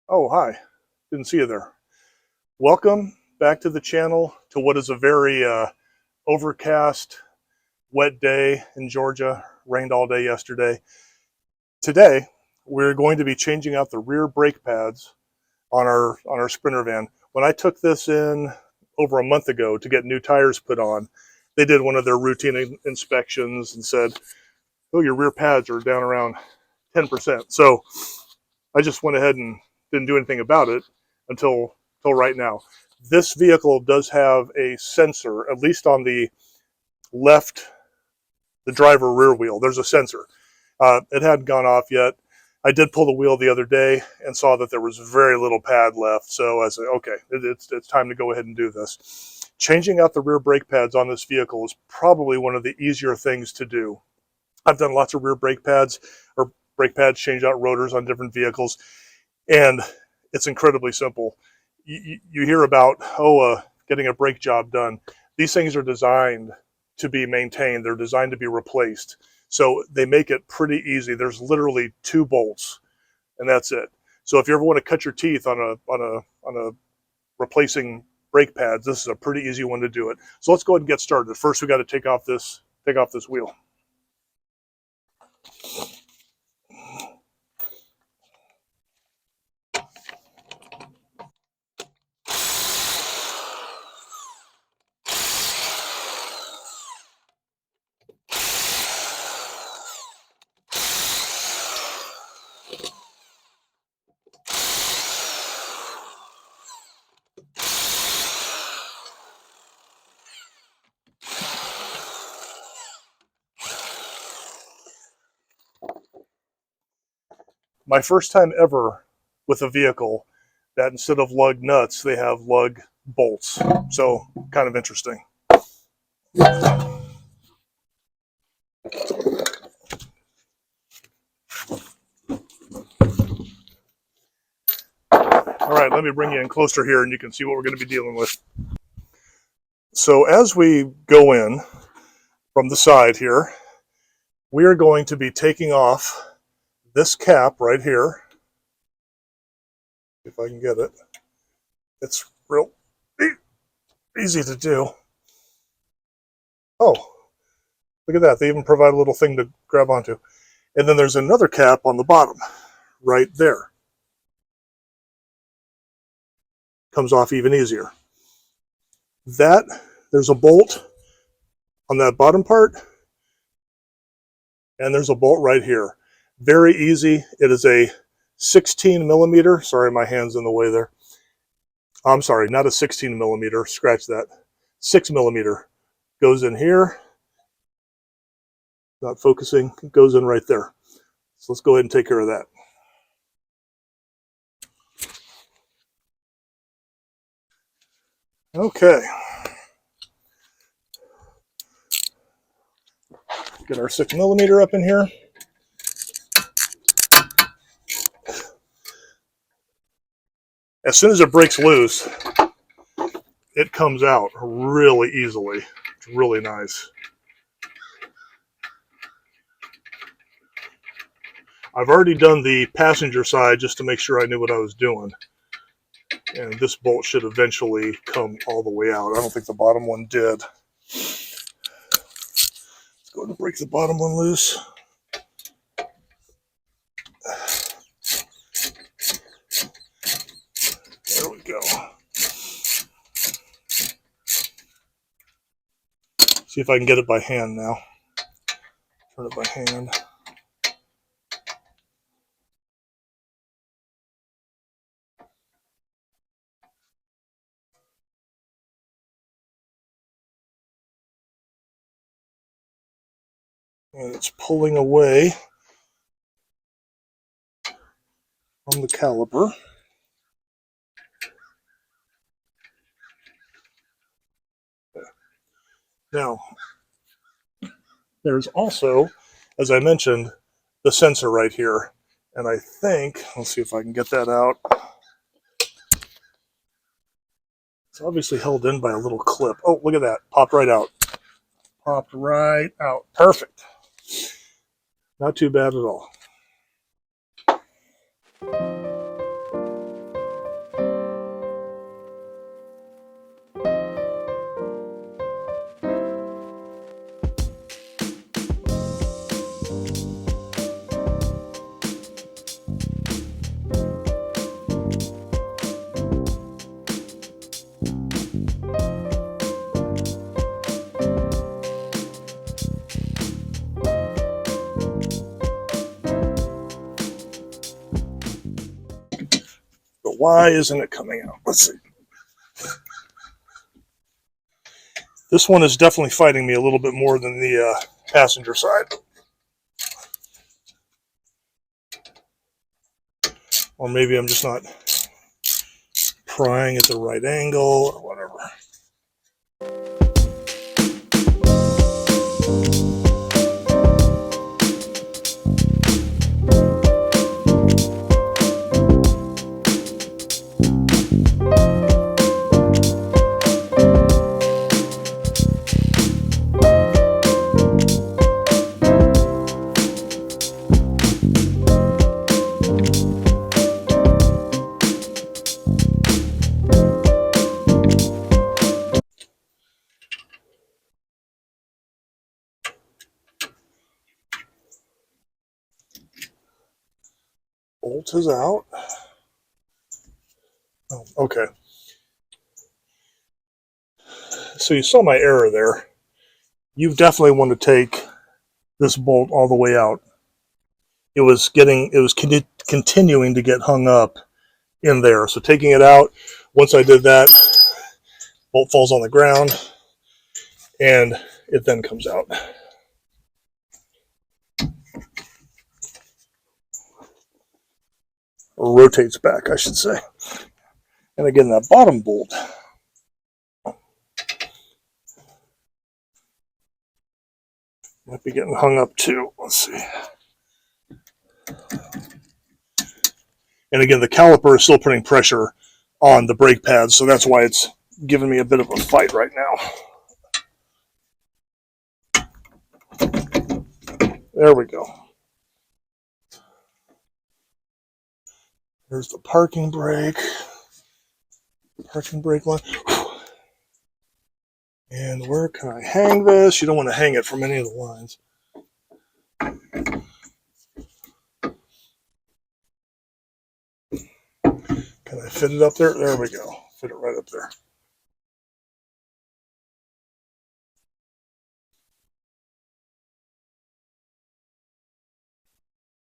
Oh, hi. Didn't see you there. Welcome back to the channel to what is a very overcast, wet day in Georgia. Rained all day yesterday. Today, we're going to be changing out the rear brake pads on our Sprinter van. When I took this in over a month ago to get new tires put on, they did one of their routine inspections and said, "Oh, your rear pads are down around 10%." So I just went ahead and didn't do anything about it until right now. This vehicle does have a sensor, at least on the left, the driver rear wheel. There's a sensor. It hadn't gone off yet. I did pull the wheel the other day and saw that there was very little pad left. So I said, okay, it's time to go ahead and do this. Changing out the rear brake pads on this vehicle is probably one of the easier things to do. I've done lots of rear brake pads or brake pads, change out rotors on different vehicles, and it's incredibly simple. You hear about, getting a brake job done. These things are designed to be maintained. They're designed to be replaced. So they make it pretty easy. There's literally 2 bolts and that's it. So if you ever want to cut your teeth on a replacing brake pads, this is a pretty easy one to do it. So let's go ahead and get started. First, we got to take off this wheel. My first time ever with a vehicle that instead of lug nuts, they have lug bolts. So kind of interesting. All right, let me bring you in closer here and you can see what we're going to be dealing with. So as we go in from the side here, we are going to be taking off this cap right here. If I can get it. It's real easy to do. Oh, look at that. They even provide a little thing to grab onto. And then there's another cap on the bottom right there. Comes off even easier. There's a bolt on that bottom part, and there's a bolt right here. Very easy. It is a 16 millimeter. Sorry, my hand's in the way there. I'm sorry, not a 16 millimeter. Scratch that. 6 millimeter goes in here. Not focusing. It goes in right there. So let's go ahead and take care of that. Okay. Get our 6 millimeter up in here. As soon as it breaks loose, it comes out really easily. It's really nice. I've already done the passenger side just to make sure I knew what I was doing. And this bolt should eventually come all the way out. I don't think the bottom one did. Let's go ahead and break the bottom one loose. There we go. See if I can get it by hand now. Turn it by hand. And it's pulling away from the caliper. Now, there's also, as I mentioned, the sensor right here. And I think, let's see if I can get that out. It's obviously held in by a little clip. Oh, look at that. Popped right out. Popped right out. Perfect. Not too bad at all. But why isn't it coming out? Let's see. This one is definitely fighting me a little bit more than the passenger side. Or maybe I'm just not prying at the right angle or whatever. Bolt is out. Oh, okay. So you saw my error there. You definitely want to take this bolt all the way out. It was continuing to get hung up in there. So taking it out, once I did that, bolt falls on the ground and it then comes out. Or rotates back, I should say. And again, that bottom bolt might be getting hung up too. Let's see. And again, the caliper is still putting pressure on the brake pads, so that's why it's giving me a bit of a fight right now. There we go. There's the parking brake line. And where can I hang this? You don't want to hang it from any of the lines. Can I fit it up there? There we go. Fit it right up there.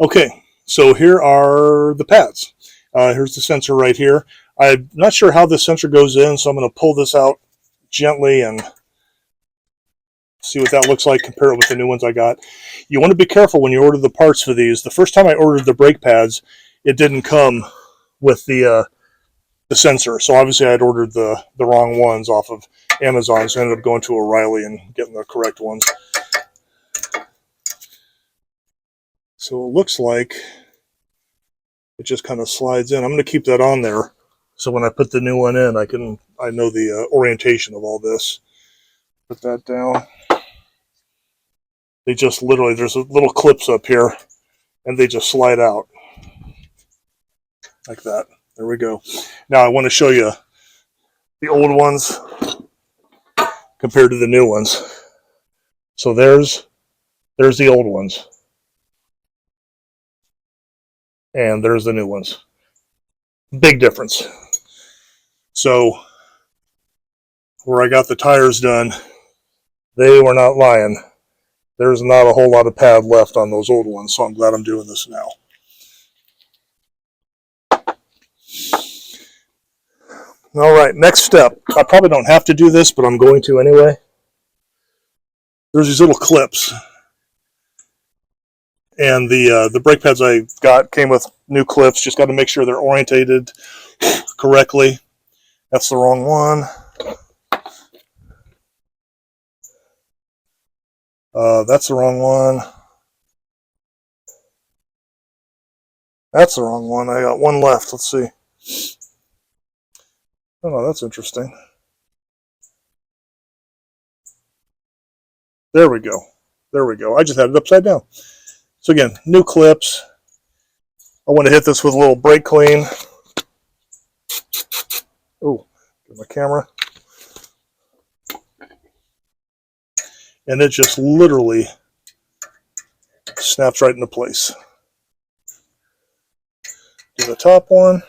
Okay, so here are the pads. Here's the sensor right here. I'm not sure how this sensor goes in, so I'm going to pull this out gently and see what that looks like, compare it with the new ones I got. You want to be careful when you order the parts for these. The first time I ordered the brake pads, it didn't come with the sensor, so obviously I'd ordered the wrong ones off of Amazon, so I ended up going to O'Reilly and getting the correct ones. So it looks like it just kind of slides in. I'm going to keep that on there, so when I put the new one in, I know the orientation of all this. Put that down. They just literally, there's little clips up here, and they just slide out like that. There we go. Now I want to show you the old ones compared to the new ones. So there's the old ones, and there's the new ones. Big difference. So where I got the tires done, they were not lying. There's not a whole lot of pad left on those old ones, so I'm glad I'm doing this now. All right, next step. I probably don't have to do this, but I'm going to anyway. There's these little clips. And the brake pads I got came with new clips. Just got to make sure they're orientated correctly. That's the wrong one. That's the wrong one. That's the wrong one. I got one left. Let's see. Oh, that's interesting. There we go. There we go. I just had it upside down. So again, new clips. I want to hit this with a little brake clean. Oh, get my camera. And it just literally snaps right into place. Do the top one.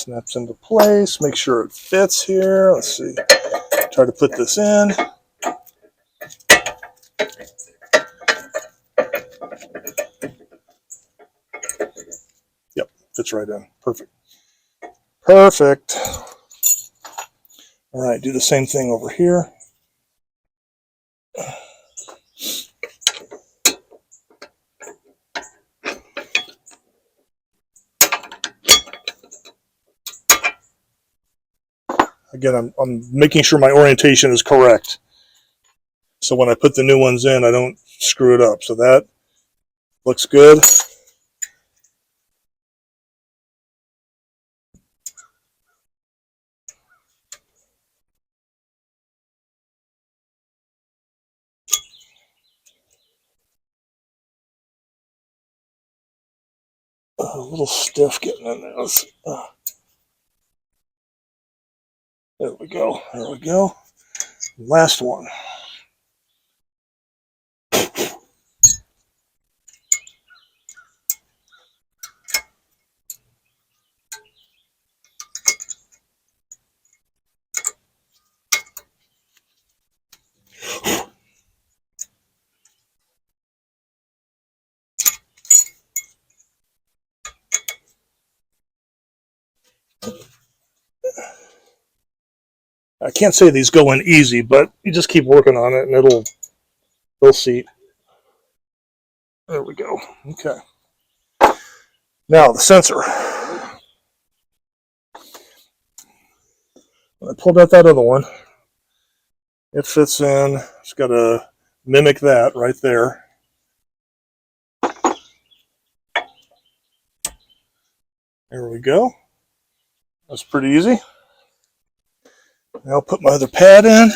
Snaps into place. Make sure it fits here. Let's see. Try to put this in. Yep, fits right in. Perfect. Perfect. All right, do the same thing over here. Again, I'm making sure my orientation is correct. So when I put the new ones in, I don't screw it up. So that looks good. A little stiff getting in there. Let's see. There we go. There we go. Last one. I can't say these go in easy, but you just keep working on it and it'll seat. There we go. Okay. Now the sensor. When I pulled out that other one, it fits in. It's got to mimic that right there. There we go. That's pretty easy. Now I'll put my other pad in.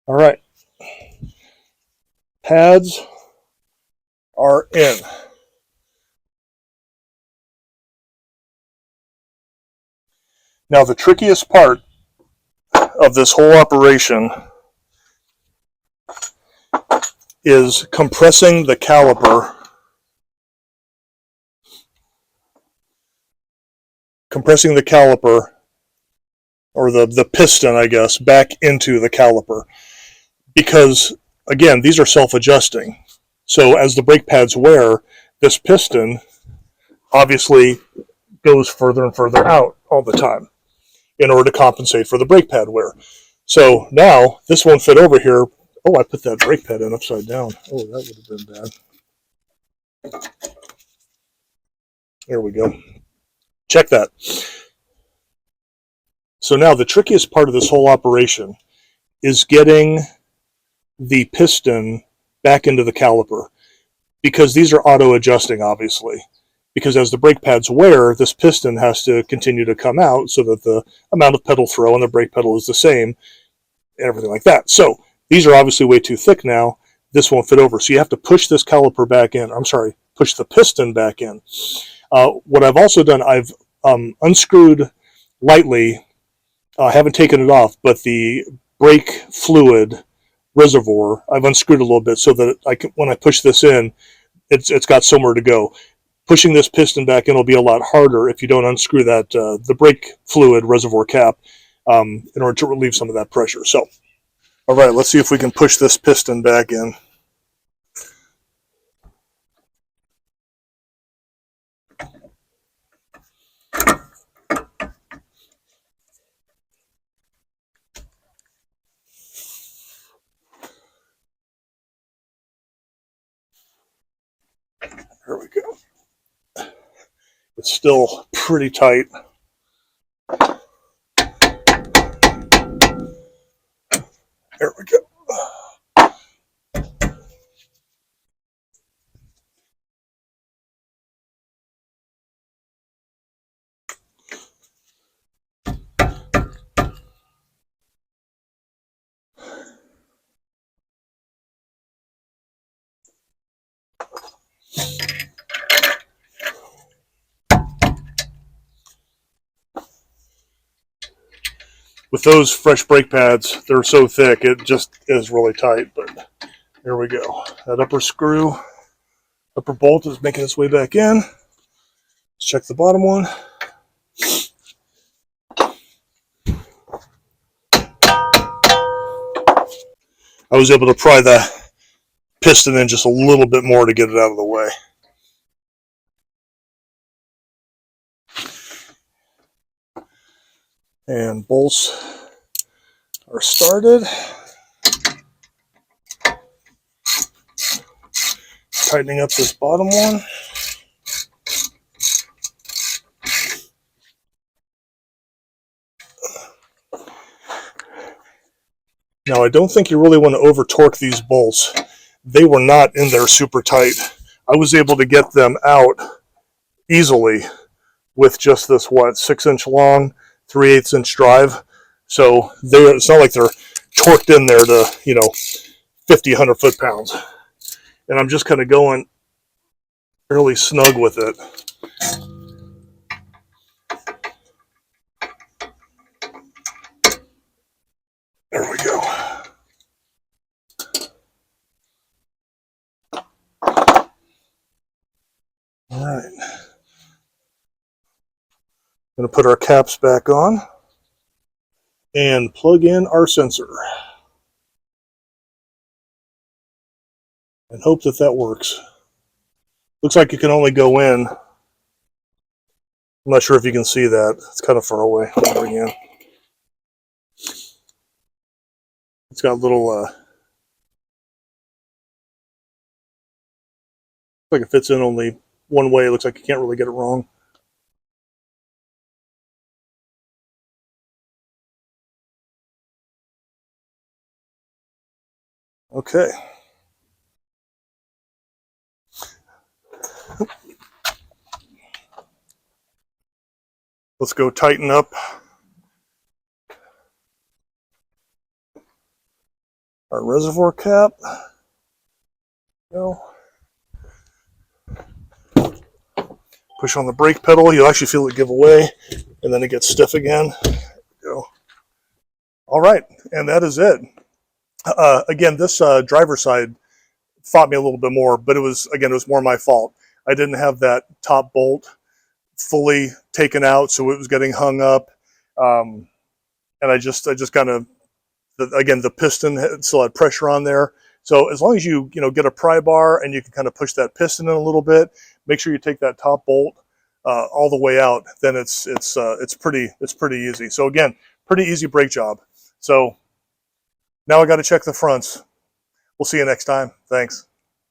All right. Pads are in. Now the trickiest part of this whole operation is compressing the caliper. Compressing the caliper, or the piston, I guess, back into the caliper. Because, again, these are self-adjusting. So as the brake pads wear, this piston obviously goes further and further out all the time in order to compensate for the brake pad wear. So now this won't fit over here. Oh, I put that brake pad in upside down. Oh, that would have been bad. There we go. Check that. So now the trickiest part of this whole operation is getting the piston back into the caliper, because these are auto-adjusting, obviously. Because as the brake pads wear, this piston has to continue to come out so that the amount of pedal throw on the brake pedal is the same, and everything like that. So these are obviously way too thick now. This won't fit over. So you have to push this caliper back in. I'm sorry, push the piston back in. What I've also done, I've unscrewed lightly. I haven't taken it off, but the brake fluid reservoir, I've unscrewed a little bit so that when I push this in, it's got somewhere to go. Pushing this piston back in will be a lot harder if you don't unscrew that the brake fluid reservoir cap in order to relieve some of that pressure. So, all right, let's see if we can push this piston back in. There we go. It's still pretty tight. There we go. with those fresh brake pads, they're so thick, it just is really tight. But there we go. That upper bolt is making its way back in. Let's check the bottom one. I was able to pry the piston in just a little bit more to get it out of the way. And bolts are started. Tightening up this bottom one. Now, I don't think you really want to over torque these bolts. They were not in there super tight. I was able to get them out easily with just this, 6-inch long, 3/8 inch drive. So it's not like they're torqued in there to, 50, 100 foot-pounds. And I'm just kind of going fairly snug with it. There we go. All right. I'm going to put our caps back on and plug in our sensor. And hope that works. Looks like it can only go in. I'm not sure if you can see that. It's kind of far away. There again. It's got little, like it fits in only one way. It looks like you can't really get it wrong. Okay. Let's go tighten up our reservoir cap. Go. Push on the brake pedal, you'll actually feel it give away, and then it gets stiff again. There we go. All right, and that is it. Again, this driver's side fought me a little bit more, but it was more my fault. I didn't have that top bolt fully taken out, so it was getting hung up, and I just kind of, again, the piston still had pressure on there. So as long as you get a pry bar and you can kind of push that piston in a little bit, make sure you take that top bolt all the way out, then it's pretty easy. So again, pretty easy brake job. So now I got to check the fronts. We'll see you next time. Thanks.